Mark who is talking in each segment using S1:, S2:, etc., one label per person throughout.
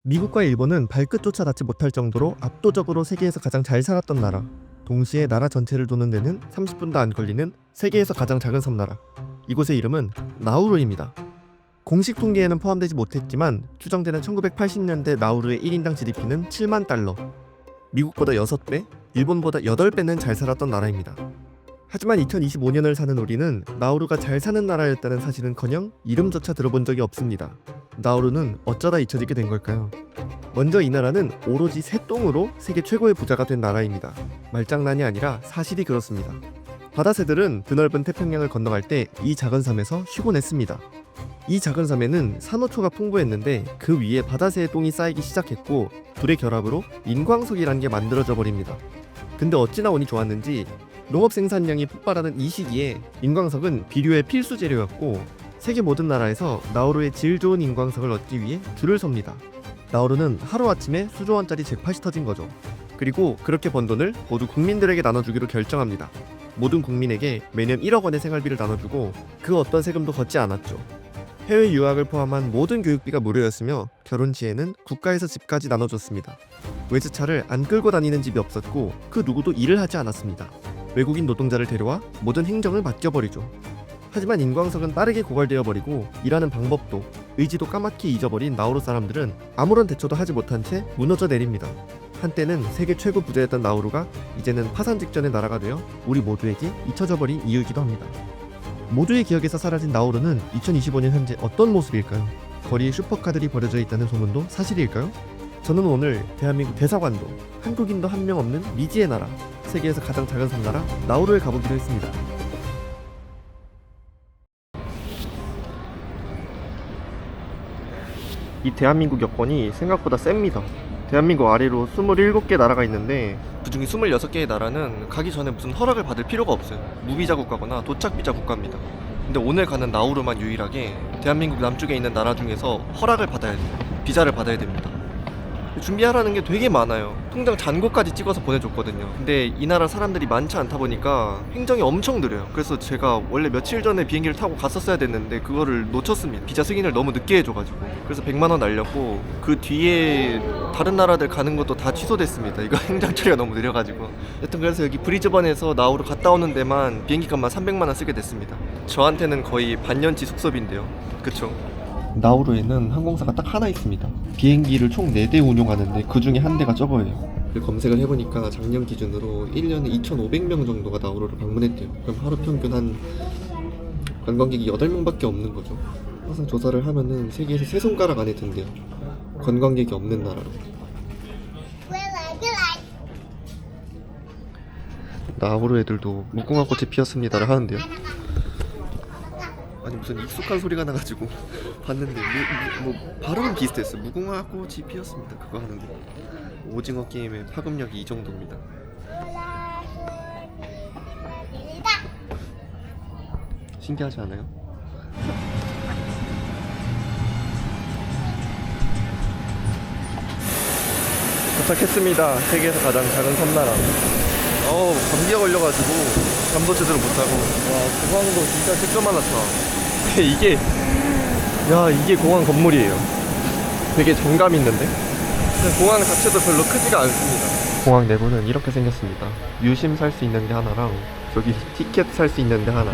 S1: 미국과 일본은 발끝조차 닿지 못할 정도로 압도적으로 세계에서 가장 잘 살았던 나라. 동시에 나라 전체를 도는 데는 30분도 안 걸리는 세계에서 가장 작은 섬나라. 이곳의 이름은 나우루입니다. 공식 통계에는 포함되지 못했지만 추정되는 1980년대 나우루의 1인당 GDP는 7만 달러. 미국보다 6배, 일본보다 8배는 잘 살았던 나라입니다. 하지만 2025년을 사는 우리는 나우루가 잘 사는 나라였다는 사실은커녕 이름조차 들어본 적이 없습니다. 나우루는 어쩌다 잊혀지게 된 걸까요? 먼저 이 나라는 오로지 새똥으로 세계 최고의 부자가 된 나라입니다. 말장난이 아니라 사실이 그렇습니다. 바다새들은 드넓은 태평양을 건너갈 때 이 작은 섬에서 쉬곤 했습니다. 이 작은 섬에는 산호초가 풍부했는데 그 위에 바다새의 똥이 쌓이기 시작했고 둘의 결합으로 인광석이라는 게 만들어져 버립니다. 근데 어찌나 운이 좋았는지 농업 생산량이 폭발하는 이 시기에 인광석은 비료의 필수 재료였고 세계 모든 나라에서 나우루의 질 좋은 인광석을 얻기 위해 줄을 섭니다. 나우루는 하루아침에 수조 원짜리 잭팟이 터진 거죠. 그리고 그렇게 번 돈을 모두 국민들에게 나눠주기로 결정합니다. 모든 국민에게 매년 1억 원의 생활비를 나눠주고 그 어떤 세금도 걷지 않았죠. 해외 유학을 포함한 모든 교육비가 무료였으며 결혼 시에는 국가에서 집까지 나눠줬습니다. 외제차를 안 끌고 다니는 집이 없었고 그 누구도 일을 하지 않았습니다. 외국인 노동자를 데려와 모든 행정을 맡겨버리죠. 하지만 인광석은 빠르게 고갈되어 버리고 일하는 방법도 의지도 까맣게 잊어버린 나우루 사람들은 아무런 대처도 하지 못한 채 무너져 내립니다. 한때는 세계 최고 부자였던 나우루가 이제는 파산 직전의 나라가 되어 우리 모두에게 잊혀져 버린 이유이기도 합니다. 모두의 기억에서 사라진 나우루는 2025년 현재 어떤 모습일까요? 거리에 슈퍼카들이 버려져 있다는 소문도 사실일까요? 저는 오늘 대한민국 대사관도 한국인도 한 명 없는 미지의 나라, 세계에서 가장 작은 섬나라 나우루에 가보기로 했습니다. 이 대한민국 여권이 생각보다 셉니다. 대한민국 아래로 27개 나라가 있는데 그중에 26개의 나라는 가기 전에 무슨 허락을 받을 필요가 없어요. 무비자 국가거나 도착비자 국가입니다. 근데 오늘 가는 나우루만 유일하게 대한민국 남쪽에 있는 나라 중에서 허락을 받아야 돼요. 비자를 받아야 됩니다. 준비하라는 게 되게 많아요. 통장 잔고까지 찍어서 보내줬거든요. 근데 이 나라 사람들이 많지 않다 보니까 행정이 엄청 느려요. 그래서 제가 원래 며칠 전에 비행기를 타고 갔었어야 됐는데 그거를 놓쳤습니다. 비자 승인을 너무 늦게 해줘가지고. 그래서 100만 원 날렸고 그 뒤에 다른 나라들 가는 것도 다 취소됐습니다. 이거 행정 처리가 너무 느려가지고. 여튼 그래서 여기 브리즈번에서 나우루 갔다 오는 데만 비행기 값만 300만 원 쓰게 됐습니다. 저한테는 거의 반년치 숙소비인데요. 그쵸? 나우루에는 항공사가 딱 하나 있습니다. 비행기를 총 4대 운용하는데 그 중에 한 대가 저거예요. 검색을 해보니까 작년 기준으로 1년에 2,500명 정도가 나우루를 방문했대요. 그럼 하루 평균 한 관광객이 8명밖에 없는 거죠. 항상 조사를 하면은 세계에서 3손가락 안에 든대요. 관광객이 없는 나라로. 나우루 애들도 무궁화 꽃이 피었습니다를 하는데요. 아니 무슨 익숙한 소리가 나가지고 봤는데 뭐 발음은 비슷했어. 무궁화 꽃이 피었습니다. 그거 하는데 오징어 게임의 파급력이 이 정도입니다. 신기하지 않아요? 도착했습니다. 세계에서 가장 작은 섬나라. 감기가 걸려가지고 잠도 제대로 못자고. 와, 공항도 진짜 새까맣다. 이게 공항 건물이에요. 되게 정감 있는데? 공항 자체도 별로 크지가 않습니다. 공항 내부는 이렇게 생겼습니다. 유심 살 수 있는 데 하나랑 저기 티켓 살 수 있는 데 하나.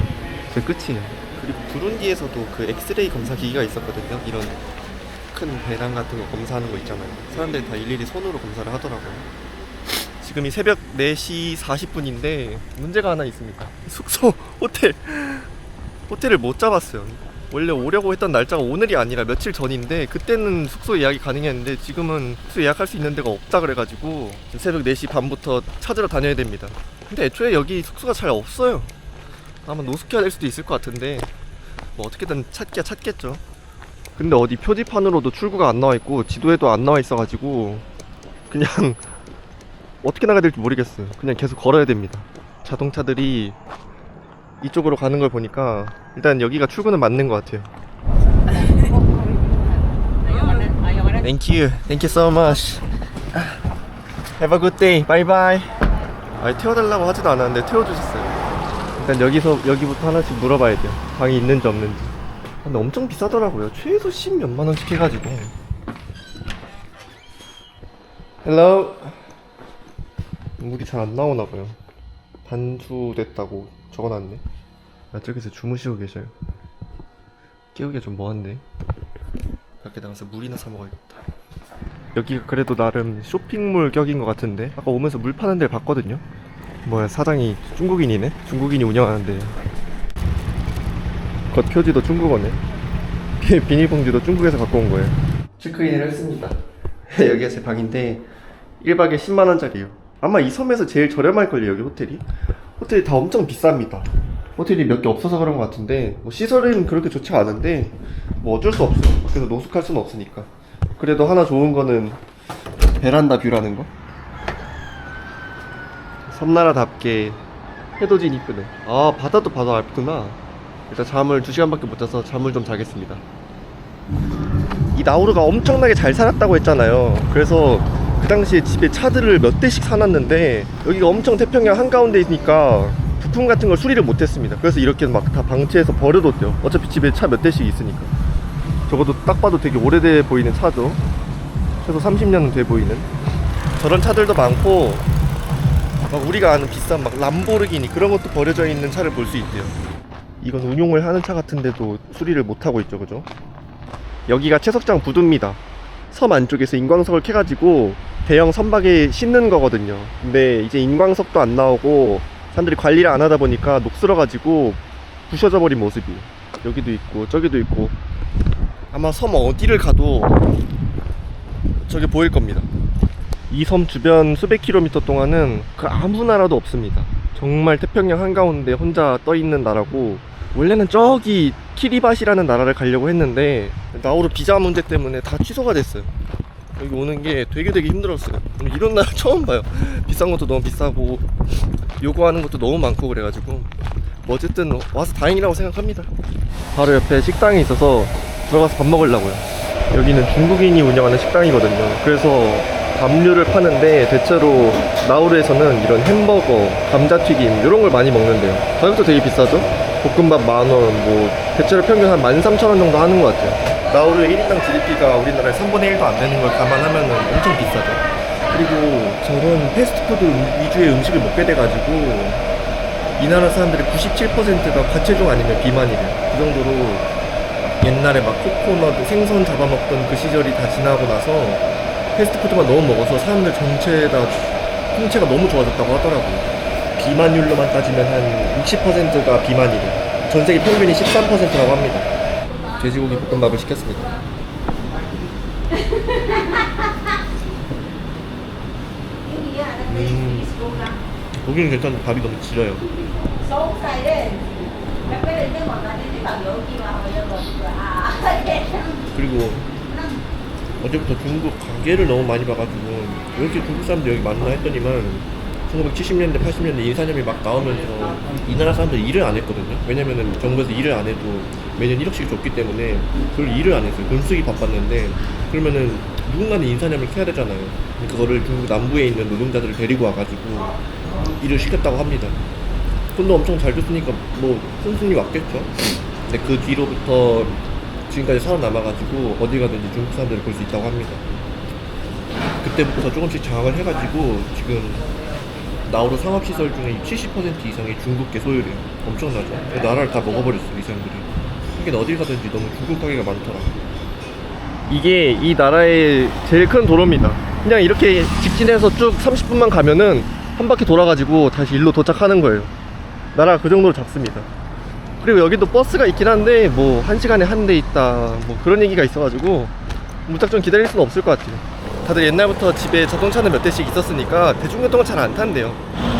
S1: 그게 끝이에요. 그리고 부룬디에서도 그 엑스레이 검사 기기가 있었거든요. 이런 큰 배낭 같은 거 검사하는 거 있잖아요. 사람들이 다 일일이 손으로 검사를 하더라고요. 지금이 새벽 4시 40분인데 문제가 하나 있습니다. 숙소, 호텔을 못 잡았어요. 원래 오려고 했던 날짜가 오늘이 아니라 며칠 전인데 그때는 숙소 예약이 가능했는데 지금은 숙소 예약할 수 있는 데가 없다 그래가지고 새벽 4시 반부터 찾으러 다녀야 됩니다. 근데 애초에 여기 숙소가 잘 없어요. 아마 노숙해야 될 수도 있을 것 같은데 뭐 어떻게든 찾기야 찾겠죠. 근데 어디 표지판으로도 출구가 안 나와있고 지도에도 안 나와있어가지고 그냥 어떻게 나가야 될지 모르겠어요. 그냥 계속 걸어야 됩니다. 자동차들이 이쪽으로 가는 걸 보니까 일단 여기가 출구는 맞는 것 같아요. Thank you so much. Have a good day. Bye bye. 아니 태워달라고 하지도 않았는데 태워주셨어요. 일단 여기부터 하나씩 물어봐야 돼요. 방이 있는지 없는지. 근데 엄청 비싸더라고요. 최소 10몇만 원씩 해가지고. 헬로. 물이 잘 안 나오나 봐요. 반수됐다고 적어놨네. 아, 저기서 주무시고 계셔요. 깨우기가 좀 뭐한데. 밖에 나가서 물이나 사 먹어야겠다. 여기가 그래도 나름 쇼핑몰 격인 것 같은데, 아까 오면서 물 파는 데를 봤거든요. 뭐야, 사장이 중국인이네? 중국인이 운영하는데 겉 표지도 중국어네. 비닐봉지도 중국에서 갖고 온 거예요. 체크인을 했습니다. 여기가 제 방인데 1박에 10만원짜리예요. 아마 이 섬에서 제일 저렴할걸요, 여기 호텔이. 호텔이 다 엄청 비쌉니다. 호텔이 몇 개 없어서 그런 것 같은데, 뭐 시설은 그렇게 좋지 않은데 뭐 어쩔 수 없어요. 밖에서 노숙할 수는 없으니까. 그래도 하나 좋은 거는 베란다 뷰라는 거. 섬나라답게 해돋이 이쁘네. 아, 바다도 바다 앞구나. 일단 잠을 2시간밖에 못 자서 잠을 좀 자겠습니다. 이 나우루가 엄청나게 잘 살았다고 했잖아요. 그래서 그 당시에 집에 차들을 몇 대씩 사놨는데, 여기가 엄청 태평양 한가운데 있으니까 부품 같은 걸 수리를 못했습니다. 그래서 이렇게 막 다 방치해서 버려뒀대요. 어차피 집에 차 몇 대씩 있으니까. 적어도 딱 봐도 되게 오래돼 보이는 차죠. 최소 30년은 돼 보이는 저런 차들도 많고, 막 우리가 아는 비싼 막 람보르기니 그런 것도 버려져 있는 차를 볼 수 있대요. 이건 운용을 하는 차 같은데도 수리를 못하고 있죠, 그죠? 여기가 채석장 부두입니다. 섬 안쪽에서 인광석을 캐가지고 대형 선박에 싣는 거거든요. 근데 이제 인광석도 안 나오고 사람들이 관리를 안 하다 보니까 녹슬어가지고 부셔져 버린 모습이에요. 여기도 있고 저기도 있고. 아마 섬 어디를 가도 저게 보일 겁니다. 이 섬 주변 수백 킬로미터 동안은 그 아무 나라도 없습니다. 정말 태평양 한가운데 혼자 떠있는 나라고, 원래는 저기 키리바시라는 나라를 가려고 했는데 나우루 비자 문제 때문에 다 취소가 됐어요. 여기 오는 게 되게 힘들었어요. 이런 나라 처음 봐요. 비싼 것도 너무 비싸고 요구하는 것도 너무 많고 그래가지고 뭐 어쨌든 와서 다행이라고 생각합니다. 바로 옆에 식당이 있어서 들어가서 밥 먹으려고요. 여기는 중국인이 운영하는 식당이거든요. 그래서 밥류를 파는데 대체로 나우루에서는 이런 햄버거, 감자튀김 이런 걸 많이 먹는데요. 가격도 되게 비싸죠? 볶음밥 10,000원, 뭐 대체로 평균 한 13,000원 정도 하는 것 같아요. 나우루의 1인당 GDP가 우리나라의 3분의 1도 안 되는 걸 감안하면 엄청 비싸죠. 그리고 저런 패스트푸드 위주의 음식을 먹게 돼가지고 이 나라 사람들의 97%가 과체중 아니면 비만이래요. 그 정도로 옛날에 막 코코넛, 생선 잡아먹던 그 시절이 다 지나고 나서 패스트푸드만 너무 먹어서 사람들 전체 다 통체가 너무 좋아졌다고 하더라고요. 비만율로만 따지면 한 60%가 비만이래요. 전세계 평균이 13%라고 합니다. 돼지고기 볶음밥을 시켰습니다. 고기는 괜찮은데 밥이 너무 질어요. 그리고 어제부터 중국 가게를 너무 많이 봐가지고 왜 이렇게 중국 사람들 여기 많나 했더니만 1970년대, 80년대 인산염이 막 나오면서 이 나라 사람들 일을 안 했거든요. 왜냐면은 정부에서 일을 안 해도 매년 1억씩 줬기 때문에 그걸 일을 안 했어요. 돈 쓰기 바빴는데, 그러면은 누군가는 인산염을 캐야 되잖아요. 그거를 중국 남부에 있는 노동자들을 데리고 와가지고 일을 시켰다고 합니다. 돈도 엄청 잘 줬으니까 뭐 순순히 왔겠죠. 근데 그 뒤로부터 지금까지 살아남아가지고 어디 가든지 중국 사람들을 볼 수 있다고 합니다. 그때부터 조금씩 장악을 해가지고 지금 나우루 상업시설 중에 70% 이상이 중국계 소유래요. 엄청나죠? 나라를 다 먹어버렸어, 이 사람들이. 하긴 어딜 가든지 너무 중국 가게가 많더라. 이게 이 나라의 제일 큰 도로입니다. 그냥 이렇게 직진해서 쭉 30분만 가면은 한 바퀴 돌아가지고 다시 일로 도착하는 거예요. 나라가 그 정도로 작습니다. 그리고 여기도 버스가 있긴 한데 뭐 1시간에 한 대 있다 뭐 그런 얘기가 있어가지고 무작정 기다릴 수는 없을 것 같아요. 다들 옛날부터 집에 자동차는 몇 대씩 있었으니까 대중교통을 잘 안 탄대요.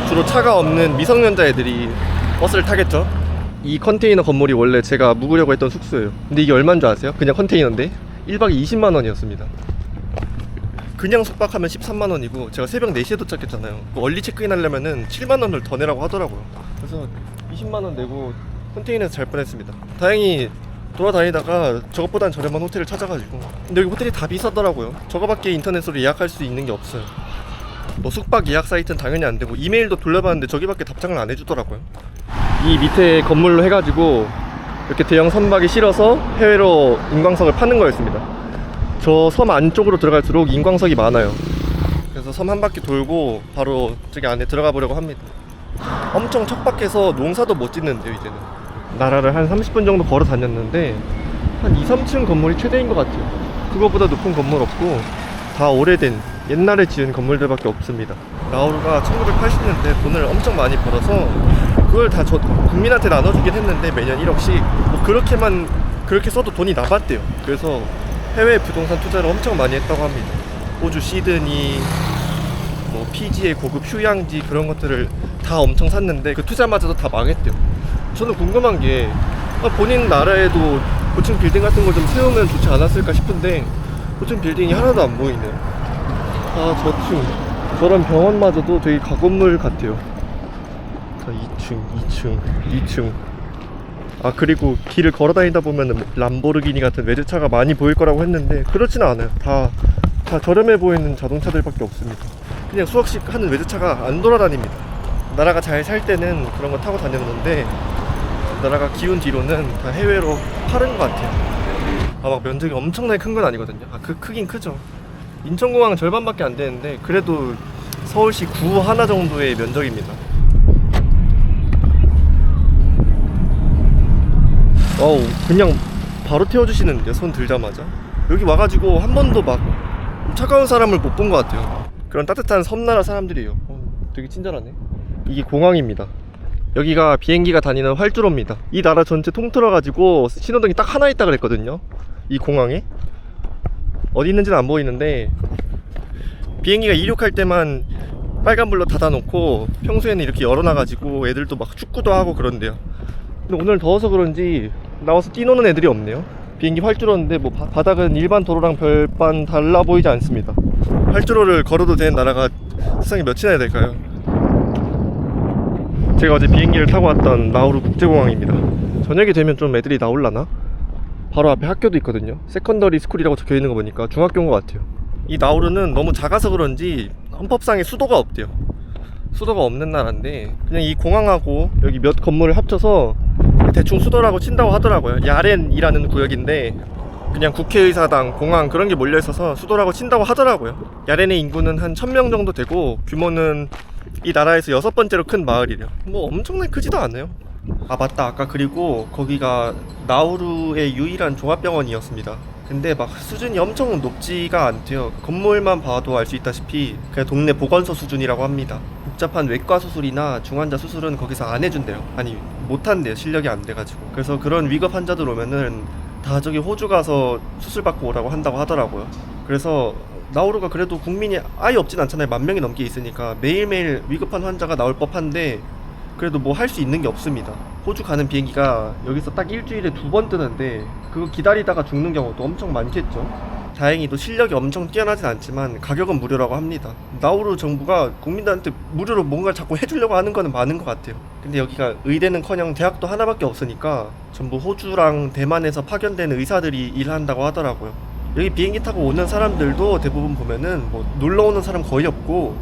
S1: 주로 차가 없는 미성년자 애들이 버스를 타겠죠. 이 컨테이너 건물이 원래 제가 묵으려고 했던 숙소예요. 근데 이게 얼마인 줄 아세요? 그냥 컨테이너인데 1박에 20만원이었습니다 그냥 숙박하면 13만원이고 제가 새벽 4시에 도착했잖아요. 얼리 체크인 하려면은 7만원을 더 내라고 하더라고요. 그래서 20만원 내고 컨테이너에서 잘 뻔했습니다. 다행히 돌아다니다가 저것보단 저렴한 호텔을 찾아가지고. 근데 여기 호텔이 다 비싸더라고요. 저거밖에 인터넷으로 예약할 수 있는 게 없어요. 뭐 숙박 예약 사이트는 당연히 안 되고 이메일도 돌려봤는데 저기밖에 답장을 안 해주더라고요. 이 밑에 건물로 해가지고 이렇게 대형 선박에 실어서 해외로 인광석을 파는 거였습니다. 저 섬 안쪽으로 들어갈수록 인광석이 많아요. 그래서 섬 한 바퀴 돌고 바로 저기 안에 들어가 보려고 합니다. 엄청 척박해서 농사도 못 짓는데요. 이제는 나라를 한 30분 정도 걸어 다녔는데 한 2, 3층 건물이 최대인 것 같아요. 그거보다 높은 건물 없고 다 오래된 옛날에 지은 건물들밖에 없습니다. 나우루가 1980년대 돈을 엄청 많이 벌어서 그걸 다 국민한테 나눠주긴 했는데 매년 1억씩 뭐 그렇게 써도 돈이 남았대요. 그래서 해외 부동산 투자를 엄청 많이 했다고 합니다. 호주 시드니, 뭐 피지의 고급 휴양지 그런 것들을 다 엄청 샀는데 그 투자마저도 다 망했대요. 저는 궁금한 게 본인 나라에도 고층 빌딩 같은 걸 좀 세우면 좋지 않았을까 싶은데 고층 빌딩이 하나도 안 보이네요. 저층 저런 병원마저도 되게 가건물 같아요. 2층. 그리고 길을 걸어 다니다 보면은 람보르기니 같은 외제차가 많이 보일 거라고 했는데 그렇지는 않아요. 다 저렴해 보이는 자동차들밖에 없습니다. 그냥 수억씩 하는 외제차가 안 돌아다닙니다. 나라가 잘 살 때는 그런 거 타고 다녔는데 나라가 기운 뒤로는 다 해외로 파는 것 같아요. 막 면적이 엄청나게 큰 건 아니거든요. 크긴 크죠. 인천공항 절반밖에 안 되는데 그래도 서울시 구 하나 정도의 면적입니다. 와우, 그냥 바로 태워주시는데요. 손 들자마자. 여기 와가지고 한 번도 막 차가운 사람을 못 본 것 같아요. 그런 따뜻한 섬나라 사람들이에요. 되게 친절하네. 이게 공항입니다. 여기가 비행기가 다니는 활주로입니다. 이 나라 전체 통틀어가지고 신호등이 딱 하나 있다 그랬거든요. 이 공항에 어디 있는지는 안 보이는데 비행기가 이륙할 때만 빨간불로 닫아놓고 평소에는 이렇게 열어놔가지고 애들도 막 축구도 하고 그런데요. 근데 오늘 더워서 그런지 나와서 뛰노는 애들이 없네요. 비행기 활주로인데 뭐 바닥은 일반 도로랑 별반 달라 보이지 않습니다. 활주로를 걸어도 되는 나라가 세상에 몇이나 될까요? 제가 어제 비행기를 타고 왔던 나우루 국제공항입니다. 저녁이 되면 좀 애들이 나올라나? 바로 앞에 학교도 있거든요. 세컨더리 스쿨이라고 적혀있는 거 보니까 중학교인 것 같아요. 이 나우루는 너무 작아서 그런지 헌법상에 수도가 없대요. 수도가 없는 나라인데 그냥 이 공항하고 여기 몇 건물을 합쳐서 대충 수도라고 친다고 하더라고요. 야렌이라는 구역인데 그냥 국회의사당, 공항 그런 게 몰려있어서 수도라고 친다고 하더라고요. 야렌의 인구는 한 1000명 정도 되고 규모는 이 나라에서 6번째로 큰 마을이래요. 뭐 엄청나게 크지도 않아요. 맞다, 아까 그리고 거기가 나우루의 유일한 종합병원이었습니다. 근데 막 수준이 엄청 높지가 않대요. 건물만 봐도 알 수 있다시피 그냥 동네 보건소 수준이라고 합니다. 복잡한 외과 수술이나 중환자 수술은 거기서 안 해준대요. 아니 못한대요. 실력이 안 돼가지고. 그래서 그런 위급 환자들 오면은 다 저기 호주 가서 수술 받고 오라고 한다고 하더라고요. 그래서 나우루가 그래도 국민이 아예 없진 않잖아요. 10,000명이 넘게 있으니까 매일매일 위급한 환자가 나올 법한데 그래도 뭐 할 수 있는 게 없습니다. 호주 가는 비행기가 여기서 딱 일주일에 2번 뜨는데 그거 기다리다가 죽는 경우도 엄청 많겠죠. 다행히도 실력이 엄청 뛰어나진 않지만 가격은 무료라고 합니다. 나우루 정부가 국민들한테 무료로 뭔가를 자꾸 해주려고 하는 거는 많은 것 같아요. 근데 여기가 의대는커녕 대학도 하나밖에 없으니까 전부 호주랑 대만에서 파견된 의사들이 일한다고 하더라고요. 여기 비행기 타고 오는 사람들도 대부분 보면은 뭐 놀러 오는 사람 거의 없고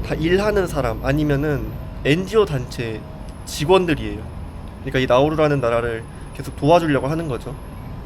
S1: 다 일하는 사람 아니면은 NGO 단체 직원들이에요. 그러니까 이 나우루라는 나라를 계속 도와주려고 하는 거죠.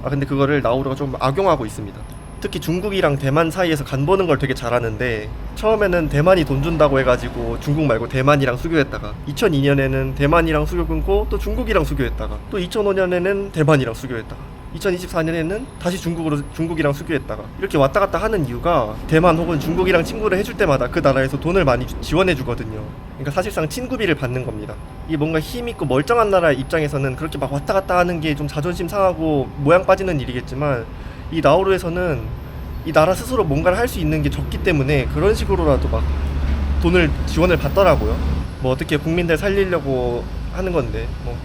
S1: 근데 그거를 나우루가 좀 악용하고 있습니다. 특히 중국이랑 대만 사이에서 간 보는 걸 되게 잘하는데 처음에는 대만이 돈 준다고 해가지고 중국 말고 대만이랑 수교했다가 2002년에는 대만이랑 수교 끊고 또 중국이랑 수교했다가 또 2005년에는 대만이랑 수교했다가 2024년에는 다시 중국이랑 수교했다가 이렇게 왔다 갔다 하는 이유가 대만 혹은 중국이랑 친구를 해줄 때마다 그 나라에서 돈을 많이 지원해 주거든요. 그러니까 사실상 친구비를 받는 겁니다. 이게 뭔가 힘있고 멀쩡한 나라 입장에서는 그렇게 막 왔다 갔다 하는 게 좀 자존심 상하고 모양 빠지는 일이겠지만 이 나우루에서는 이 나라 스스로 뭔가를 할 수 있는 게 적기 때문에 그런 식으로라도 막 돈을 지원을 받더라고요. 뭐 어떻게 국민들 살리려고 하는 건데 뭐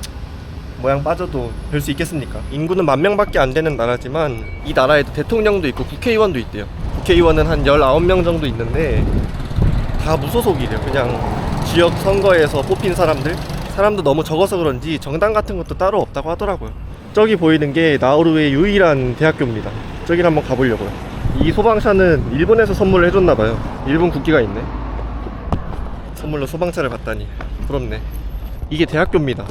S1: 모양 빠져도 별 수 있겠습니까? 인구는 10,000명밖에 안 되는 나라지만 이 나라에도 대통령도 있고 국회의원도 있대요. 국회의원은 한 19명 정도 있는데 다 무소속이래요. 그냥 지역 선거에서 뽑힌 사람도 너무 적어서 그런지 정당 같은 것도 따로 없다고 하더라고요. 저기 보이는 게 나우루의 유일한 대학교입니다. 저기를 한번 가보려고요. 이 소방차는 일본에서 선물을 해줬나봐요. 일본 국기가 있네. 선물로 소방차를 받다니 부럽네. 이게 대학교입니다.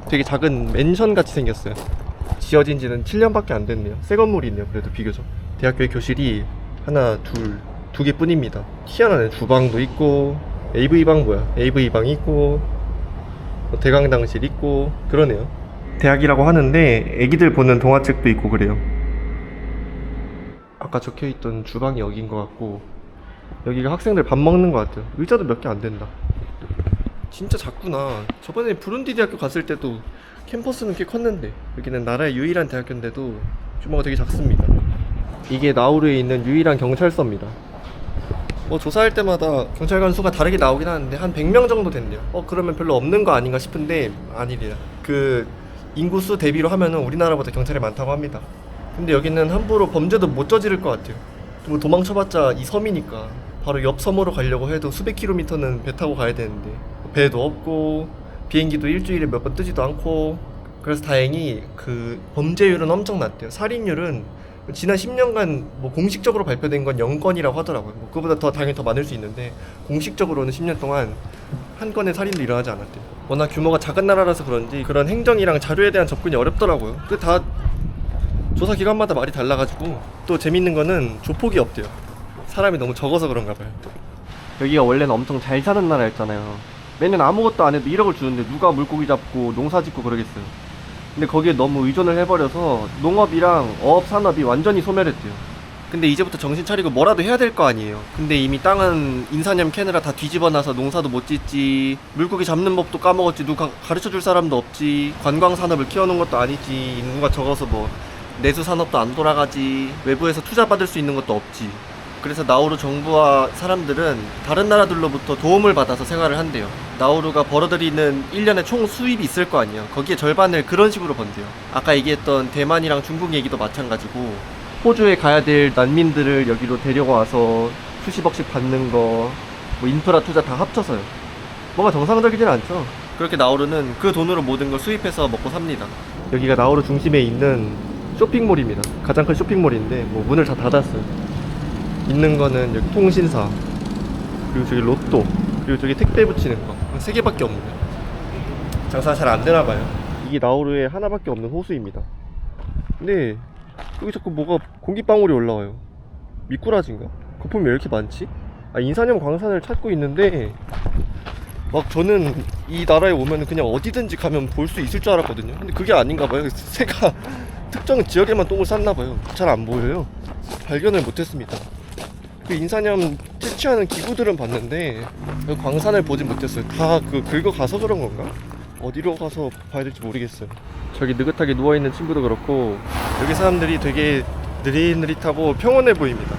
S1: 되게 작은 맨션 같이 생겼어요. 지어진 지는 7년밖에 안 됐네요. 새 건물이 있네요. 그래도 비교적 대학교의 교실이 하나, 둘, 두 개뿐입니다. 희한하네. 주방도 있고 AV방 AV방이 있고 대강당실 있고 그러네요. 대학이라고 하는데 애기들 보는 동화책도 있고 그래요. 아까 적혀있던 주방이 여기인 것 같고 여기가 학생들 밥 먹는 것 같아요. 의자도 몇 개 안 된다. 진짜 작구나. 저번에 부룬디 대학교 갔을 때도 캠퍼스는 꽤 컸는데 여기는 나라의 유일한 대학교인데도 규모가 되게 작습니다. 이게 나우루에 있는 유일한 경찰서입니다. 뭐 조사할 때마다 경찰관 수가 다르게 나오긴 하는데 한 100명 정도 된대요. 그러면 별로 없는 거 아닌가 싶은데 아니래요. 그 인구수 대비로 하면은 우리나라보다 경찰이 많다고 합니다. 근데 여기는 함부로 범죄도 못 저지를 것 같아요. 뭐 도망쳐봤자 이 섬이니까 바로 옆 섬으로 가려고 해도 수백 킬로미터는 배 타고 가야 되는데 배도 없고 비행기도 일주일에 몇 번 뜨지도 않고 그래서 다행히 그 범죄율은 엄청 낮대요. 살인율은 지난 10년간 뭐 공식적으로 발표된 건 0건이라고 하더라고요. 뭐 그보다 더 당연히 더 많을 수 있는데 공식적으로는 10년 동안 한 건의 살인도 일어나지 않았대요. 워낙 규모가 작은 나라라서 그런지 그런 행정이랑 자료에 대한 접근이 어렵더라고요. 그 다 조사 기관마다 말이 달라가지고 또 재밌는 거는 조폭이 없대요. 사람이 너무 적어서 그런가 봐요. 여기가 원래는 엄청 잘 사는 나라였잖아요. 매년 아무것도 안 해도 1억을 주는데 누가 물고기 잡고 농사 짓고 그러겠어요. 근데 거기에 너무 의존을 해버려서 농업이랑 어업 산업이 완전히 소멸했대요. 근데 이제부터 정신 차리고 뭐라도 해야 될 거 아니에요. 근데 이미 땅은 인사념 캐느라 다 뒤집어놔서 농사도 못 짓지, 물고기 잡는 법도 까먹었지, 누가 가르쳐줄 사람도 없지, 관광 산업을 키워놓은 것도 아니지, 인구가 적어서 뭐 내수 산업도 안 돌아가지, 외부에서 투자 받을 수 있는 것도 없지. 그래서 나우루 정부와 사람들은 다른 나라들로부터 도움을 받아서 생활을 한대요. 나우루가 벌어들이는 1년에 총 수입이 있을 거 아니에요. 거기에 절반을 그런 식으로 번대요. 아까 얘기했던 대만이랑 중국 얘기도 마찬가지고 호주에 가야 될 난민들을 여기로 데려와서 수십억씩 받는 거, 뭐 인프라 투자 다 합쳐서요. 뭐가 정상적이진 않죠. 그렇게 나우루는 그 돈으로 모든 걸 수입해서 먹고 삽니다. 여기가 나우루 중심에 있는 쇼핑몰입니다. 가장 큰 쇼핑몰인데 뭐 문을 다 닫았어요. 있는 거는 여기 통신사, 그리고 저기 로또, 그리고 저기 택배 붙이는 거, 3개밖에 없네요. 장사가 잘 안 되나 봐요. 이게 나우루에 하나밖에 없는 호수입니다. 근데 여기 자꾸 뭐가 공기방울이 올라와요. 미꾸라지인가? 거품이 왜 이렇게 많지? 인사념 광산을 찾고 있는데 막 저는 이 나라에 오면 그냥 어디든지 가면 볼 수 있을 줄 알았거든요. 근데 그게 아닌가 봐요. 새가 특정 지역에만 똥을 쌌나 봐요. 잘 안 보여요. 발견을 못했습니다. 그 인사념 채취하는 기구들은 봤는데 그 광산을 보진 못했어요. 다 그 긁어가서 그런 건가? 어디로 가서 봐야 될지 모르겠어요. 저기 느긋하게 누워있는 친구도 그렇고 여기 사람들이 되게 느릿느릿하고 평온해 보입니다.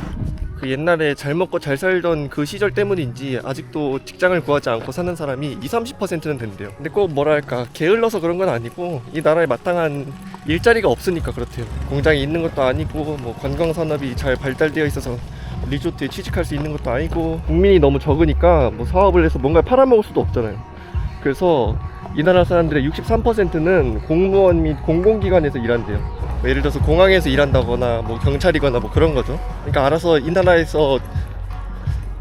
S1: 그 옛날에 잘 먹고 잘 살던 그 시절 때문인지 아직도 직장을 구하지 않고 사는 사람이 20-30%는 된대요. 근데 꼭 뭐랄까 게을러서 그런 건 아니고 이 나라에 마땅한 일자리가 없으니까 그렇대요. 공장이 있는 것도 아니고 뭐 관광산업이 잘 발달되어 있어서 리조트에 취직할 수 있는 것도 아니고 국민이 너무 적으니까 뭐 사업을 해서 뭔가 팔아먹을 수도 없잖아요. 그래서 이 나라 사람들의 63%는 공무원 및 공공기관에서 일한대요. 뭐 예를 들어서 공항에서 일한다거나 뭐 경찰이거나 뭐 그런 거죠. 그러니까 알아서 이 나라에서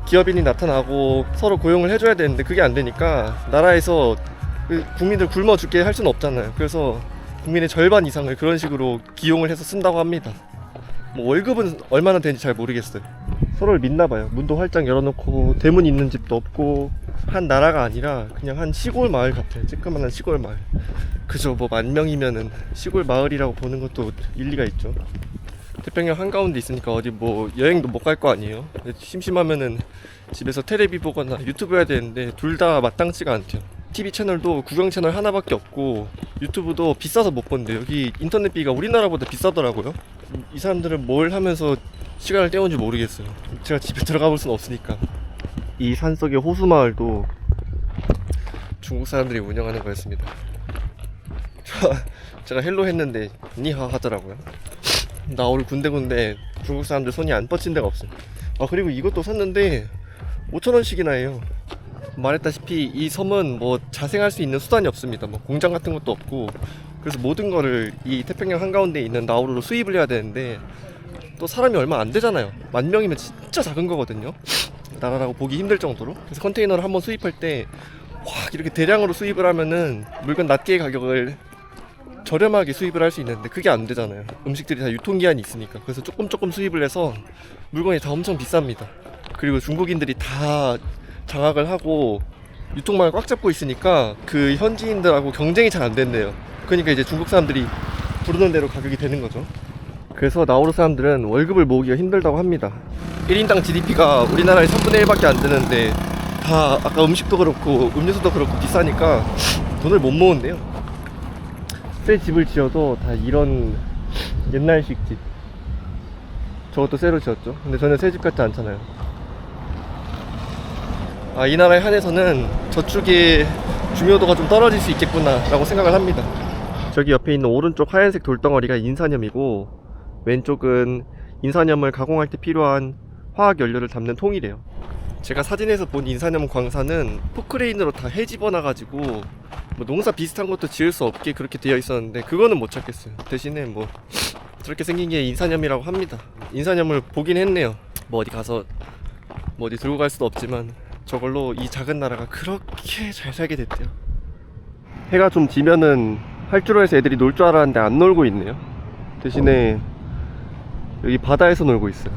S1: 기업인이 나타나고 서로 고용을 해줘야 되는데 그게 안 되니까 나라에서 그 국민들 굶어 죽게 할 수는 없잖아요. 그래서 국민의 절반 이상을 그런 식으로 기용을 해서 쓴다고 합니다. 뭐 월급은 얼마나 되는지 잘 모르겠어요. 서로를 믿나봐요. 문도 활짝 열어놓고 대문 있는 집도 없고 한 나라가 아니라 그냥 한 시골 마을 같아요. 쬐끄만한 시골 마을. 그죠, 뭐 10,000명이면은 시골 마을이라고 보는 것도 일리가 있죠. 태평양 한가운데 있으니까 어디 뭐 여행도 못 갈 거 아니에요. 심심하면은 집에서 테레비 보거나 유튜브 해야 되는데 둘 다 마땅치가 않대요. TV 채널도 구경 채널 하나밖에 없고 유튜브도 비싸서 못 본대. 여기 인터넷비가 우리나라보다 비싸더라고요. 이 사람들은 뭘 하면서 시간을 때우는지 모르겠어요. 제가 집에 들어가 볼 수는 없으니까. 이 산속의 호수마을도 중국 사람들이 운영하는 거였습니다. 제가 헬로 했는데 니하 하더라고요. 나우루 군데군데 중국 사람들 손이 안 뻗친 데가 없어요. 그리고 이것도 샀는데 5,000원씩이나 해요. 말했다시피 이 섬은 뭐 자생할 수 있는 수단이 없습니다. 뭐 공장 같은 것도 없고, 그래서 모든 거를 이 태평양 한가운데 있는 나우루로 수입을 해야 되는데 또 사람이 얼마 안 되잖아요. 10,000명이면 진짜 작은 거거든요. 나라라고 보기 힘들 정도로. 그래서 컨테이너를 한번 수입할 때 확 이렇게 대량으로 수입을 하면은 물건 낱개의 가격을 저렴하게 수입을 할 수 있는데 그게 안 되잖아요. 음식들이 다 유통기한이 있으니까. 그래서 조금 수입을 해서 물건이 다 엄청 비쌉니다. 그리고 중국인들이 다 장악을 하고 유통망을 꽉 잡고 있으니까 그 현지인들하고 경쟁이 잘 안 된대요. 그러니까 이제 중국 사람들이 부르는 대로 가격이 되는 거죠. 그래서 나우루 사람들은 월급을 모으기가 힘들다고 합니다. 1인당 GDP가 우리나라의 3분의 1밖에 안 되는데 다 아까 음식도 그렇고 음료수도 그렇고 비싸니까 돈을 못 모은대요. 새 집을 지어도 다 이런 옛날식 집. 저것도 새로 지었죠. 근데 전혀 새 집 같지 않잖아요. 아, 이 나라에 한해서는 저축의 중요도가 좀 떨어질 수 있겠구나 라고 생각을 합니다. 저기 옆에 있는 오른쪽 하얀색 돌덩어리가 인산염이고 왼쪽은 인산염을 가공할 때 필요한 화학 연료를 담는 통이래요. 제가 사진에서 본 인산염 광산은 포크레인으로 다 헤집어 놔가지고 뭐 농사 비슷한 것도 지을 수 없게 그렇게 되어 있었는데 그거는 못 찾겠어요. 대신에 뭐 저렇게 생긴 게 인산염이라고 합니다. 인산염을 보긴 했네요. 뭐 어디 가서 뭐 어디 들고 갈 수도 없지만 저걸로 이 작은 나라가 그렇게 잘 살게 됐대요. 해가 좀 지면은 활주로에서 애들이 놀 줄 알았는데 안 놀고 있네요. 대신에 여기 바다에서 놀고 있어요.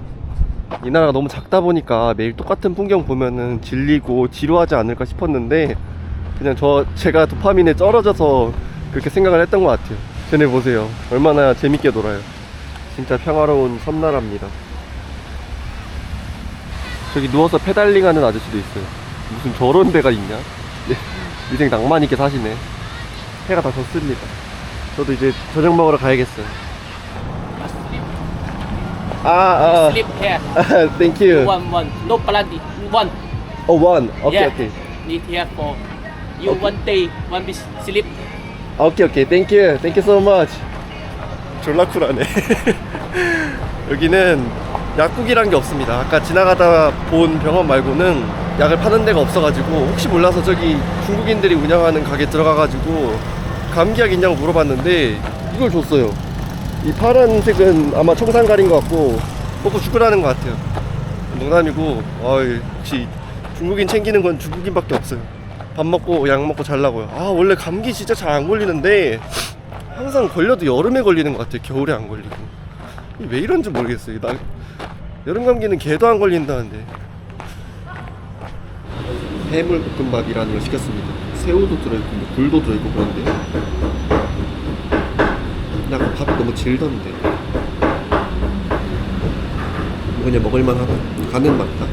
S1: 이 나라가 너무 작다 보니까 매일 똑같은 풍경 보면은 질리고 지루하지 않을까 싶었는데 그냥 제가 도파민에 쩔어져서 그렇게 생각을 했던 것 같아요. 쟤네 보세요. 얼마나 재밌게 놀아요. 진짜 평화로운 섬나라입니다. 저기 누워서 페달링 하는 아저씨도 있어요. 무슨 저런 데가 있냐? 인생 낭만 있게 사시네. 해가 다 졌습니다. 저도 이제 저녁 먹으러 가야겠어요.
S2: Sleep here.
S1: Thank you.
S2: One. No plenty. One.
S1: Oh, one. Okay,
S2: Yeah.
S1: okay.
S2: Need here for you one day. One be sleep.
S1: Okay, okay. Thank you. Thank you so much. 졸라 쿨하네. 여기는 약국이란 게 없습니다. 아까 지나가다 본 병원 말고는 약을 파는 데가 없어가지고 혹시 몰라서 저기 중국인들이 운영하는 가게 들어가가지고 감기약 있냐고 물어봤는데 이걸 줬어요. 이 파란색은 아마 청산가리인 것 같고 먹고 죽으라는 것 같아요. 농담이고 역시 중국인 챙기는 건 중국인밖에 없어요. 밥 먹고 약 먹고 잘라고요. 원래 감기 진짜 잘 안 걸리는데 항상 걸려도 여름에 걸리는 것 같아요. 겨울에 안 걸리고. 왜 이런지 모르겠어요. 여름 감기는 개도 안 걸린다는데. 해물 볶음밥이라는 걸 시켰습니다. 새우도 들어있고 뭐 굴도 들어있고 그런데 약간 밥이 너무 질던데 그냥 먹을만하다. 간은 맞다.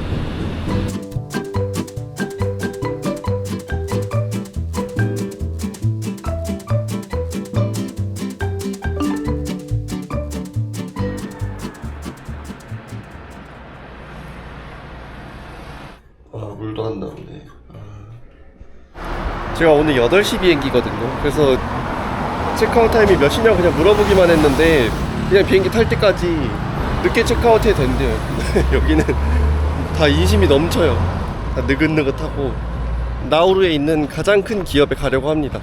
S1: 물도 안 나오네. 제가 오늘 8시 비행기거든요. 그래서 체크아웃 타임이 몇이냐고 그냥 물어보기만 했는데 그냥 비행기 탈 때까지 늦게 체크아웃 해도 된대요. 여기는 다 인심이 넘쳐요. 다 느긋느긋하고 나우루에 있는 가장 큰 기업에 가려고 합니다.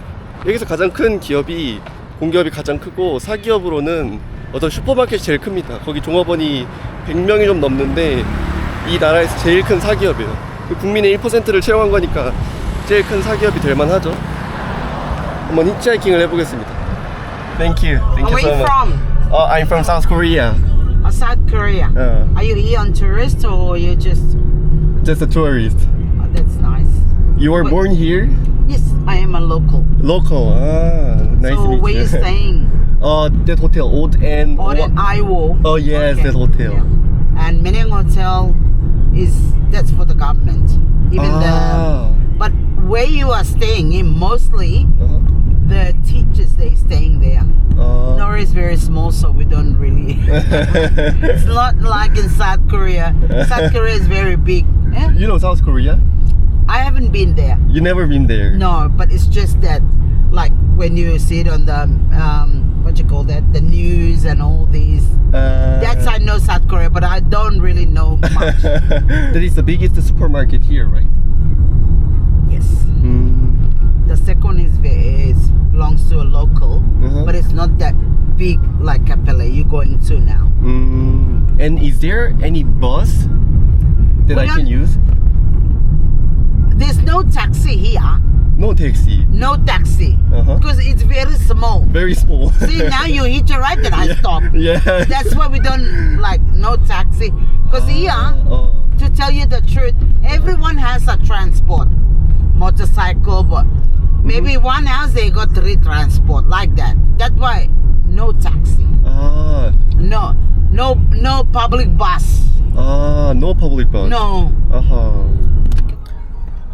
S1: 여기서 가장 큰 기업이 공기업이 가장 크고 사기업으로는 어떤 슈퍼마켓이 제일 큽니다. 거기 종업원이 100명이 좀 넘는데 이 나라에서 제일 큰 사기업이에요. 국민의 1%를 채용한 거니까 제일 큰 사기업이 될 만하죠. 한번 히치하이킹을 해보겠습니다. Thank you. Thank you
S3: Where
S1: so
S3: are you
S1: much.
S3: from?
S1: I'm from South Korea.
S3: South Korea. Are you here on tourist or you just?
S1: Just a tourist.
S3: Oh, that's nice.
S1: You were
S3: Wait.
S1: born here?
S3: Yes, I am a local.
S1: Local. Nice
S3: So
S1: to meet
S3: where
S1: you.
S3: you staying?
S1: That hotel, Old and.
S3: Or in Iwo?
S1: Oh yes, that hotel.
S3: Yeah. And Meneng Hotel that's for the government. But where you are staying in, mostly the teachers they staying there. Nora is very small, so we don't really. It's not like in South Korea. South Korea is very big. Yeah?
S1: You know South Korea?
S3: I haven't been there.
S1: You never been there?
S3: No, but it's just that, like when you see it on the what you call that, the news and all these. That's I know South Korea, but I don't really know much.
S1: That is the biggest supermarket here, right?
S3: Yes. The second is belongs to a local, but it's not that big like Capella you're going to now.
S1: And is there any bus that I can use?
S3: There's no taxi here.
S1: No taxi.
S3: No taxi. Because it's very small.
S1: Very small.
S3: See, now you hit your right and I stop.
S1: Yeah.
S3: That's why we don't like no taxi. Because here, to tell you the truth, everyone has a transport, motorcycle, but maybe one house they got 3 transport like that. That's why no taxi,
S1: 아,
S3: no public bus,
S1: no public bus.
S3: no.
S1: 아하.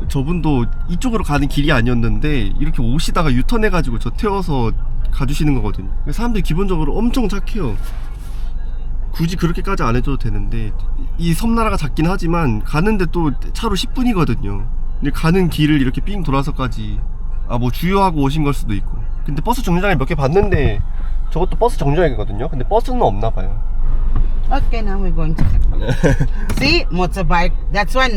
S1: 저분도 이쪽으로 가는 길이 아니었는데 이렇게 오시다가 유턴해가지고 저 태워서 가주시는 거거든요. 사람들이 기본적으로 엄청 착해요. 굳이 그렇게까지 안 해줘도 되는데 이 섬나라가 작긴 하지만 가는데 또 차로 10분이거든요. 근데 가는 길을 이렇게 삥 돌아서까지 뭐 주유하고 오신 걸 수도 있고. 근데 버스 정류장에 몇 개 봤는데 저것도 버스 정류장이거든요. 근데 버스는 없나 봐요.
S3: Okay, now we're going to see motorbike. That's why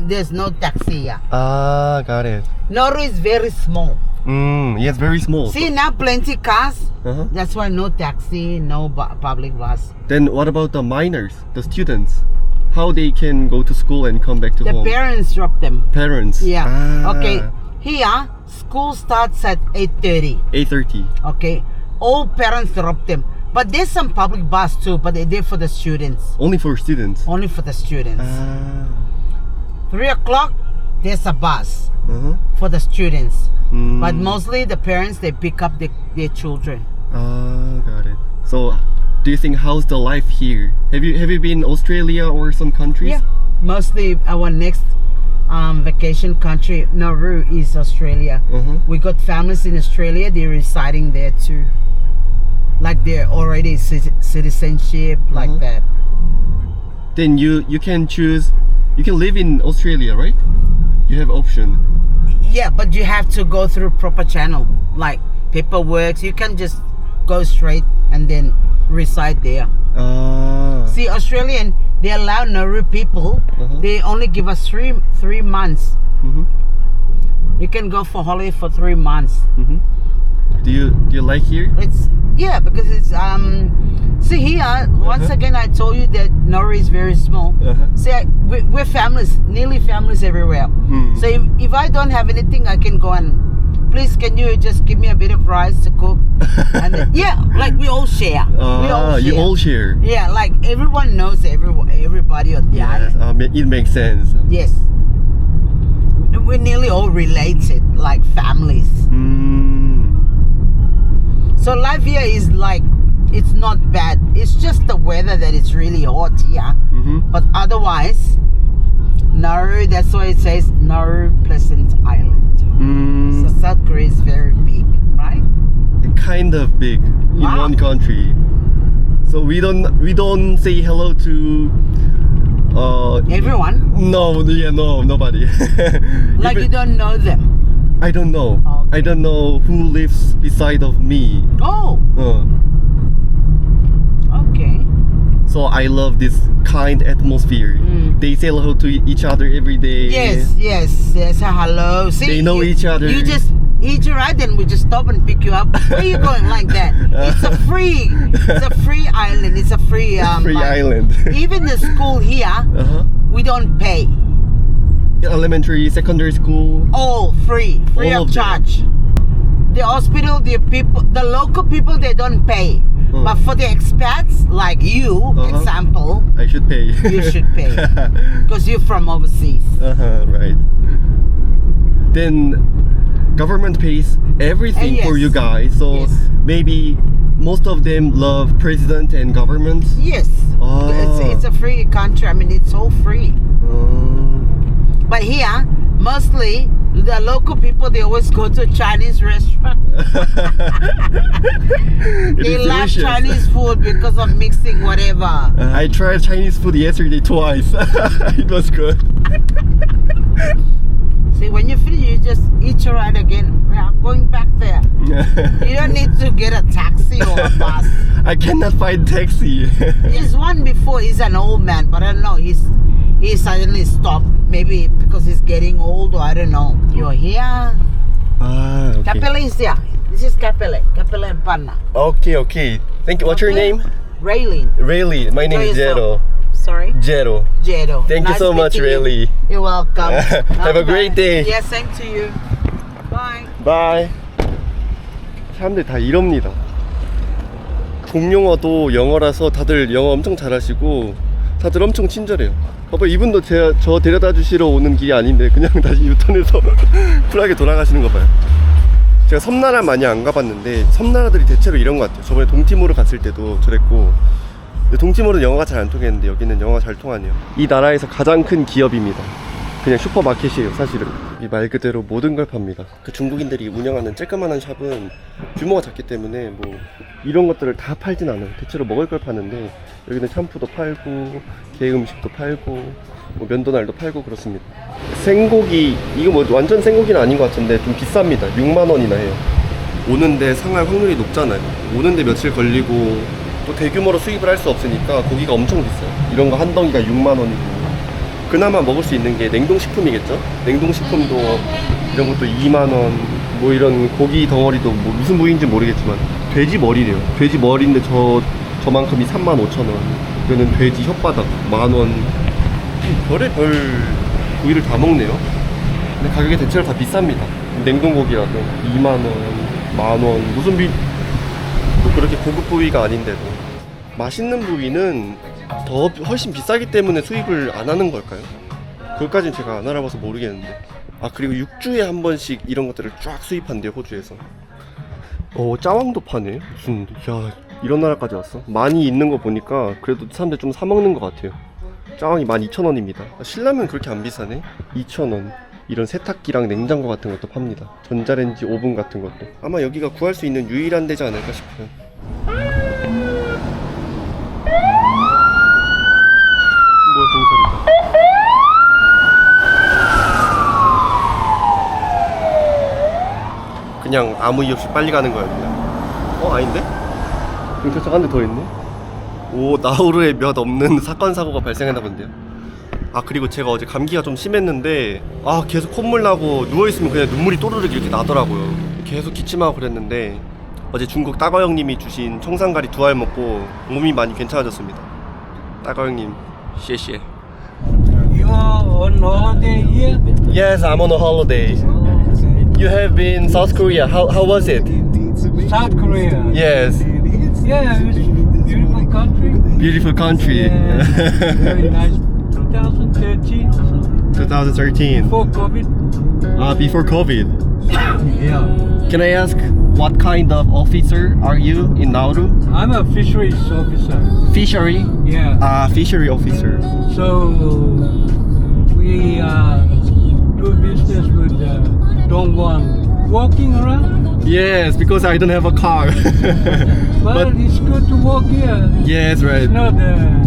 S3: there's no taxi here.
S1: 아, got it.
S3: Nauru is very small.
S1: Yes, very small.
S3: See now plenty cars.
S1: Uh-huh.
S3: That's why no taxi, no public bus.
S1: Then what about the minors, the students? How they can go to school and come back to
S3: The
S1: home?
S3: parents drop them.
S1: Parents.
S3: Yeah.
S1: Ah,
S3: Okay. Here, school starts at 8:30.
S1: 8:30.
S3: Okay. All parents drop them. But there's some public bus too, but they're there for the students.
S1: Only for students.
S3: Only for the students.
S1: Ah.
S3: 3 o'clock, there's a bus
S1: Uh-huh.
S3: for the students.
S1: Mm.
S3: But mostly the parents, they pick up their children.
S1: Ah, got it. So, do you think how's the life here? Have you been Australia or some countries?
S3: Yeah. Mostly our next vacation country, Nauru, is Australia.
S1: Uh-huh.
S3: We got families in Australia, they're residing there too. Like they're already citizenship, like
S1: Uh-huh.
S3: that.
S1: Then you can choose. You can live in Australia, right? You have option.
S3: Yeah, but you have to go through proper channel, like paperwork. You can just go straight and then reside there.
S1: Ah.
S3: See, Australian, they allow Nauru people.
S1: Uh-huh.
S3: They only give us three months.
S1: Mm-hmm.
S3: You can go for holiday for 3 months.
S1: Mm-hmm. Do you like here?
S3: It's because it's see here once again I told you that Nauru is very small.
S1: Uh-huh.
S3: See, we're families, nearly families everywhere.
S1: Hmm.
S3: So if I don't have anything, I can go and please can you just give me a bit of rice to cook, and then, yeah, like we all share.
S1: You all share.
S3: Yeah, like everyone knows everybody on the
S1: Yes,
S3: island.
S1: it makes sense.
S3: Yes, we're nearly all related, like families. So life here is like, it's not bad. It's just the weather that it's really hot here.
S1: Mm-hmm.
S3: But otherwise, Nauru, that's why it says Nauru Pleasant Island. So South Korea is very big, right?
S1: Kind of big in
S3: Wow.
S1: one country. So we don't say hello to
S3: Everyone?
S1: nobody.
S3: Like you
S1: Even-
S3: don't know them.
S1: I don't know.
S3: Okay.
S1: I don't know who lives beside of me.
S3: Oh, okay.
S1: So I love this kind atmosphere. They say hello to each other every day.
S3: Yes. Hello. See,
S1: They know each other.
S3: You just eat your ride, then we just stop and pick you up. Where are you going like that? It's a free island. It's a free
S1: Free
S3: like-
S1: island.
S3: Even the school here,
S1: Uh-huh.
S3: we don't pay.
S1: Elementary, secondary school.
S3: All free
S1: All
S3: of
S1: of them.
S3: charge. The hospital, the people, the local people, they don't pay.
S1: Hmm.
S3: But for the expats, like you,
S1: Uh-huh.
S3: example,
S1: I should pay.
S3: you should pay because you're from overseas.
S1: Right. Then government pays everything for
S3: Yes.
S1: you guys. So
S3: Yes.
S1: maybe most of them love president and government.
S3: Yes,
S1: Oh.
S3: it's a free country. I mean, it's all free. But here, mostly the local people, they always go to Chinese restaurant.
S1: It
S3: They
S1: is
S3: love
S1: delicious.
S3: Chinese food because of mixing whatever.
S1: I tried Chinese food yesterday twice. It was good.
S3: See, when you finish, you just eat your ride again. We are going back there. You don't need to get a taxi or a bus.
S1: I cannot find taxi.
S3: There's one before. He's an old man, but I don't know. He suddenly stopped. Maybe because he's getting old, or I don't know. You're here.
S1: Okay.
S3: Kapele is there. This is Kapele. Kapele and Panna.
S1: Okay. Thank you. What's your
S3: Okay.
S1: name?
S3: Raylene.
S1: Rayleigh. My name is
S3: yourself.
S1: Jero.
S3: Sorry?
S1: Jero.
S3: Jero.
S1: Thank you
S3: Nice
S1: so much,
S3: meeting you.
S1: Rayleigh.
S3: You're welcome.
S1: Have a great day.
S3: Yeah, same to you. Bye.
S1: 바이. 사람들 다 이럽니다. 공용어도 영어라서 다들 영어 엄청 잘하시고 다들 엄청 친절해요. 이분도 저 데려다 주시러 오는 길이 아닌데 그냥 다시 유턴해서 쿨하게 돌아가시는 거 봐요. 제가 섬나라 많이 안 가봤는데 섬나라들이 대체로 이런 것 같아요. 저번에 동티모르 갔을 때도 저랬고, 근데 동티모르는 영어가 잘 안 통했는데 여기는 영어가 잘 통하네요. 이 나라에서 가장 큰 기업입니다. 그냥 슈퍼마켓이에요 사실은. 이 말 그대로 모든 걸 팝니다. 그 중국인들이 운영하는 쬐끄만한 샵은 규모가 작기 때문에 뭐 이런 것들을 다 팔진 않아요. 대체로 먹을 걸 파는데 여기는 샴푸도 팔고 게 음식도 팔고 뭐 면도날도 팔고 그렇습니다. 생고기, 이거 뭐 완전 생고기는 아닌 것 같은데 좀 비쌉니다. 6만원이나 해요. 오는데 상할 확률이 높잖아요. 오는데 며칠 걸리고 또 대규모로 수입을 할 수 없으니까 고기가 엄청 비싸요. 이런 거 한 덩이가 6만원이고, 그나마 먹을 수 있는 게 냉동식품이겠죠? 냉동식품도 이런 것도 2만원, 뭐 이런 고기 덩어리도 뭐 무슨 부위인지 모르겠지만 돼지 머리래요. 돼지 머리인데 저만큼이 35,000원. 이거는 돼지 혓바닥 만원. 별의별 부위를 다 먹네요. 근데 가격이 대체로 다 비쌉니다. 냉동고기라도 2만원, 만원, 무슨 뭐 그렇게 고급 부위가 아닌데도. 맛있는 부위는 훨씬 비싸기 때문에 수입을 안 하는 걸까요? 그것까지는 제가 안 알아봐서 모르겠는데. 아, 그리고 6주에 한 번씩 이런 것들을 쫙 수입한대요, 호주에서. 짜왕도 파네. 무슨, 야, 이런 나라까지 왔어. 많이 있는 거 보니까 그래도 사람들 좀 사 먹는 것 같아요. 짜왕이 12,000원입니다. 신라면 그렇게 안 비싸네. 2,000원. 이런 세탁기랑 냉장고 같은 것도 팝니다. 전자레인지 오븐 같은 것도. 아마 여기가 구할 수 있는 유일한 데지 않을까 싶어요. 뭐야, 경찰이다. 그냥 아무 이유 없이 빨리 가는 거야 그냥. 아닌데? 경찰차가 한 대 더 있네. 오, 나우루에 몇 없는 사건 사고가 발생했나 본데요. 아, 그리고 제가 어제 감기가 좀 심했는데 계속 콧물 나고 누워있으면 그냥 눈물이 또르륵 이렇게 나더라고요. 계속 기침하고 그랬는데 어제 중국 따거 형님이 주신 청산가리 2알 먹고 몸이 많이 괜찮아졌습니다. 따거 형님, 시에시에.
S4: You are on holiday here?
S1: Yes, I'm on a holiday. You have been South Korea. How was it?
S4: South Korea.
S1: Yes.
S4: Yeah, it's beautiful country.
S1: Beautiful country.
S4: Yeah, very nice. 2013 or something.
S1: 2013.
S4: Before COVID.
S1: Before COVID.
S4: Yeah.
S1: Can I ask what kind of officer are you in Nauru?
S4: I'm a fisheries officer.
S1: Fishery?
S4: Yeah.
S1: Fishery officer.
S4: So we do business with Dongguan. Walking around.
S1: Yes, because I don't have a car.
S4: But it's good to walk here.
S1: Yes, right.
S4: It's not.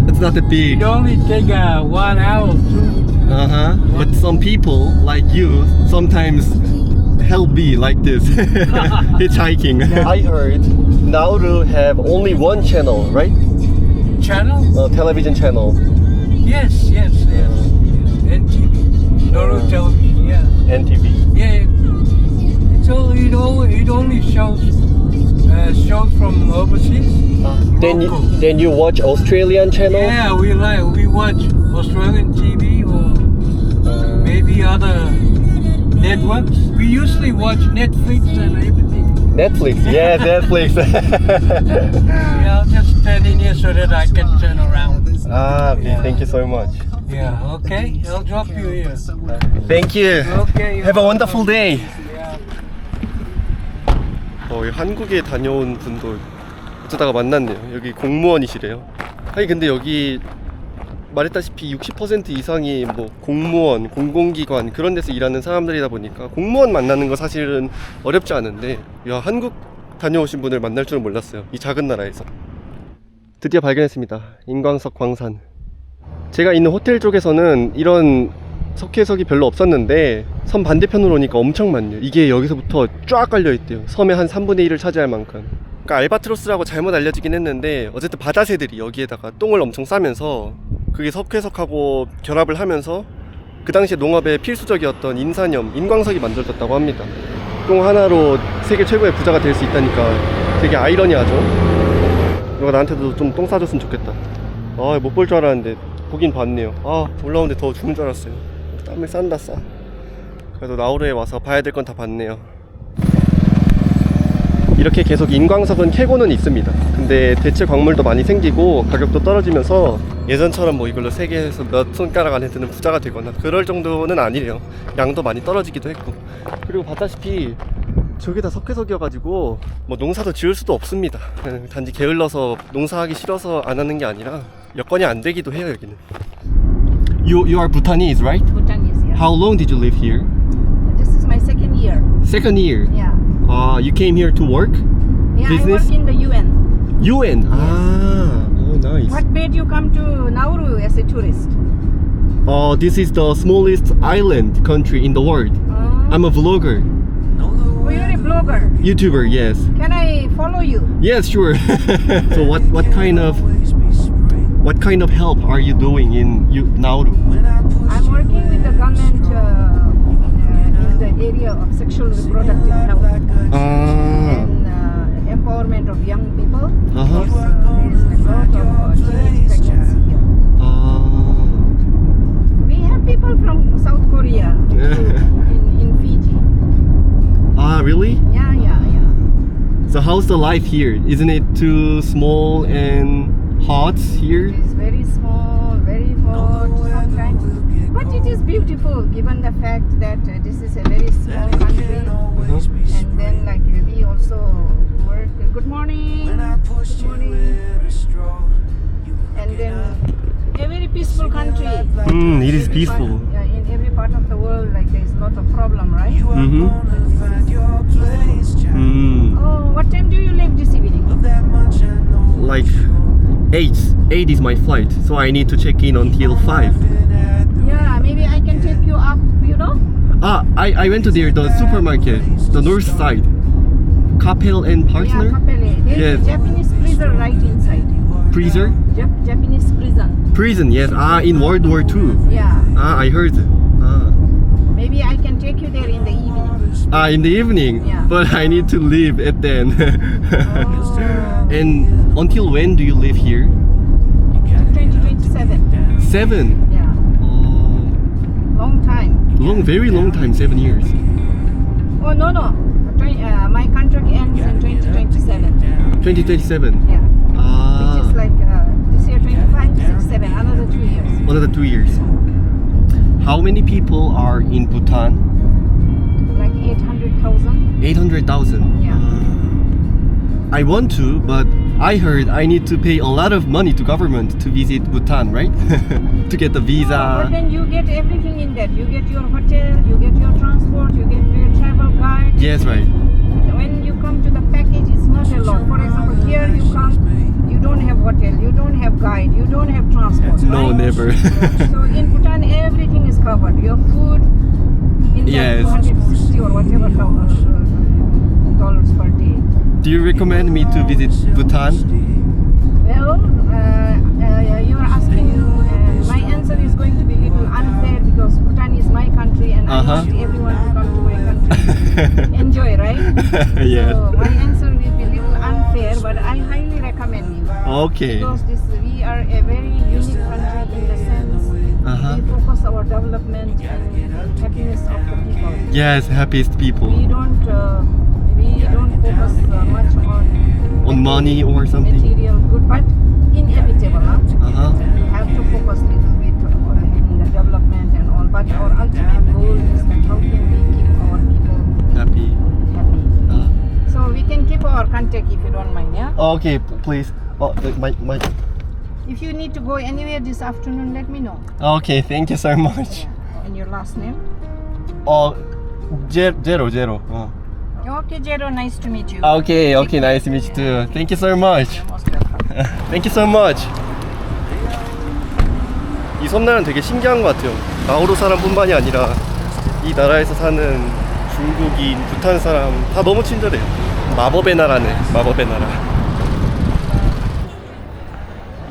S1: It's not that big.
S4: It only take 1 hour to.
S1: But some people like you sometimes help me like this hitchhiking. I heard Nauru have only one channel, right?
S4: Channel?
S1: Television channel.
S4: Yes. NTV. Nauru television, yeah.
S1: NTV.
S4: Yeah. It only shows from overseas.
S1: Then you watch Australian channel?
S4: Yeah, we watch Australian TV or maybe other networks. We usually watch Netflix and everything.
S1: Netflix. Yes, Netflix.
S4: Yeah, I'll just stand in here so that I can turn around.
S1: Okay. Thank you so much.
S4: Yeah, okay. I'll drop you here.
S1: Thank you.
S4: Okay.
S1: Have a wonderful day.
S4: Yeah.
S1: 한국에 다녀온 분도 어쩌다가 만났네요. 여기 공무원이시래요. 아니 근데 여기 말했다시피 60% 이상이 뭐 공무원, 공공기관 그런 데서 일하는 사람들이다 보니까 공무원 만나는 거 사실은 어렵지 않은데, 야, 한국 다녀오신 분을 만날 줄은 몰랐어요. 이 작은 나라에서. 드디어 발견했습니다. 인광석 광산. 제가 있는 호텔 쪽에서는 이런 석회석이 별로 없었는데 섬 반대편으로 오니까 엄청 많네요. 이게 여기서부터 쫙 깔려있대요. 섬의 한 3분의 1을 차지할 만큼. 그러니까 알바트로스라고 잘못 알려지긴 했는데 어쨌든 바다새들이 여기에다가 똥을 엄청 싸면서 그게 석회석하고 결합을 하면서 그 당시에 농업에 필수적이었던 인산염, 인광석이 만들어졌다고 합니다. 똥 하나로 세계 최고의 부자가 될 수 있다니까 되게 아이러니하죠. 누가 나한테도 좀 똥 싸줬으면 좋겠다. 못 볼 줄 알았는데 보긴 봤네요. 올라오는데 더 죽는 줄 알았어요. 땀을 싼다 싸. 그래도 나우루에 와서 봐야 될 건 다 봤네요. 이렇게 계속 인광석은 캐고는 있습니다. 근데 대체 광물도 많이 생기고 가격도 떨어지면서 예전처럼 뭐 이걸로 세계에서 몇 손가락 안에 드는 부자가 되거나 그럴 정도는 아니래요. 양도 많이 떨어지기도 했고. 그리고 봤다시피 저게 다 석회석이어가지고 뭐 농사도 지을 수도 없습니다. 단지 게을러서 농사하기 싫어서 안 하는 게 아니라 여건이 안 되기도 해요 여기는. You are Bhutanese, right?
S5: Bhutanese, yeah.
S1: How long did you live here?
S5: This is my second year.
S1: Second year.
S5: Yeah.
S1: You came here to work?
S5: Yeah,
S1: Business?
S5: I work in the UN.
S1: UN. Ah, oh nice.
S5: What made you come to Nauru as a tourist?
S1: This is the smallest island country in the world. I'm a vlogger,
S5: Oh, you're a blogger.
S1: YouTuber. Yes.
S5: Can I follow you?
S1: Yes, sure. So what kind of help are you doing in Nauru?
S5: I'm working with the government in the area of sexual reproductive health
S1: Ah.
S5: and empowerment of young people.
S1: Uh-huh.
S5: Because there is a lot of teenage pregnancy here. We have people from South Korea in Fiji.
S1: Ah, really?
S5: Yeah.
S1: So how's the life here? Isn't it too small and hot here?
S5: It is very small, very hot sometimes, but it is beautiful given the fact that this is a very small country. And then like we also work. Good morning. Good morning. And then a very peaceful country.
S1: It is
S5: Every
S1: peaceful.
S5: part- yeah, in every part of the world, like there is not a problem, right?
S1: Mm-hmm.
S5: Oh, what time do you leave this evening?
S1: Like 8 is my flight, so I need to check in until 5.
S5: Yeah, maybe I can take you up, you know?
S1: I went to the supermarket, the north side. Capel and Partner?
S5: Yeah, Kapele. There is
S1: Yes.
S5: a Japanese prison right inside.
S1: Freezer?
S5: Japanese prison.
S1: Prison, yes. In World War II.
S5: Yeah.
S1: I heard.
S5: Maybe I can take you there in the evening.
S1: In the evening.
S5: Yeah.
S1: But I need to leave at then.
S5: Oh.
S1: And until when do you live here?
S5: 2027.
S1: 7.
S5: Yeah.
S1: Oh,
S5: Long time.
S1: very long time. 7 years.
S5: Oh, no. My contract ends in 2027.
S1: 2027.
S5: Yeah. Which is
S1: Ah,
S5: like this year 25, 6, 7, another 2 years.
S1: another 2 years. How many people are in Bhutan?
S5: Like 800,000.
S1: 800,000.
S5: Yeah.
S1: I want to, but I heard I need to pay a lot of money to government to visit Bhutan, right? To get the
S5: But
S1: visa.
S5: then you get everything in that. You get your hotel, you get your transport, you get your travel guide.
S1: Yes, right.
S5: When you come to the package, it's not a lot. For example, here you come, you don't have hotel, you don't have guide, you don't have transport.
S1: No,
S5: right?
S1: never.
S5: So in Bhutan, everything is covered. Your food, in
S1: Yes.
S5: 260 or whatever dollars per day.
S1: Do you recommend me to visit Bhutan?
S5: Well, you are asking, my answer is going to be a little unfair because Bhutan is my country and I want everyone to come to my country. Enjoy, right?
S1: Yes.
S5: So my answer will be a little unfair, but I highly recommend you.
S1: Okay.
S5: Because we are a very unique country in the sense
S1: Uh-huh.
S5: we focus our development and happiness of the people.
S1: Yes, happiest people.
S5: We don't focus much
S1: On money or something?
S5: material good, but inevitable.
S1: Uh-huh.
S5: We have to focus a little bit in the development and all. But our ultimate goal is that how can we keep our people
S1: Happy.
S5: happy.
S1: Uh,
S5: So we can keep our contact if you don't mind, yeah.
S1: okay, please. My.
S5: If you need to go anywhere this afternoon, let me know.
S1: Okay, thank you so much.
S5: And your last name?
S1: Zero.
S5: Okay, Jero, nice to meet you.
S1: Okay, nice to meet you too. Thank you so much.
S5: You're most welcome.
S1: Thank you so much. 이 섬나라는 되게 신기한 것 같아요. 나우루 사람뿐만이 아니라 이 나라에서 사는 중국인, 부탄 사람 다 너무 친절해요. 마법의 나라네, 마법의 나라.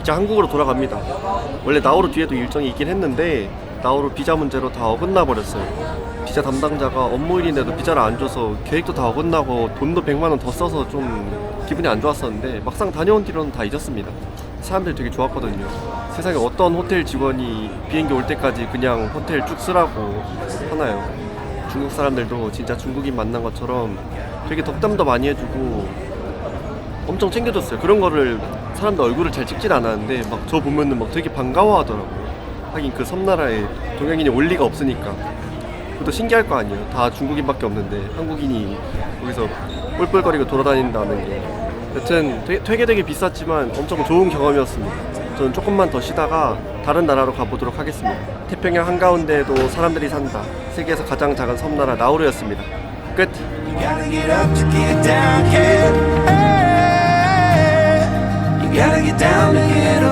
S1: 이제 한국으로 돌아갑니다. 원래 나우루 뒤에도 일정이 있긴 했는데 나우루 비자 문제로 다 어긋나 버렸어요. 비자 담당자가 업무일인데도 비자를 안 줘서 계획도 다 어긋나고 돈도 100만 원 더 써서 좀 기분이 안 좋았었는데 막상 다녀온 뒤로는 다 잊었습니다. 사람들이 되게 좋았거든요. 세상에 어떤 호텔 직원이 비행기 올 때까지 그냥 호텔 쭉 쓰라고 하나요. 중국 사람들도 진짜 중국인 만난 것처럼 되게 덕담도 많이 해주고 엄청 챙겨줬어요. 그런 거를 사람들 얼굴을 잘 찍진 않았는데 막 저 보면은 막 되게 반가워하더라고요. 하긴 그 섬나라에 동양인이 올 리가 없으니까. 그것도 신기할 거 아니에요. 다 중국인밖에 없는데 한국인이 거기서 뿔뿔거리고 돌아다닌다는 게. 여튼 되게 비쌌지만 엄청 좋은 경험이었습니다. 저는 조금만 더 쉬다가 다른 나라로 가보도록 하겠습니다. 태평양 한가운데에도 사람들이 산다. 세계에서 가장 작은 섬나라 나우루였습니다. 끝!
S6: You gotta get up to get down, kid. You gotta get down to get up.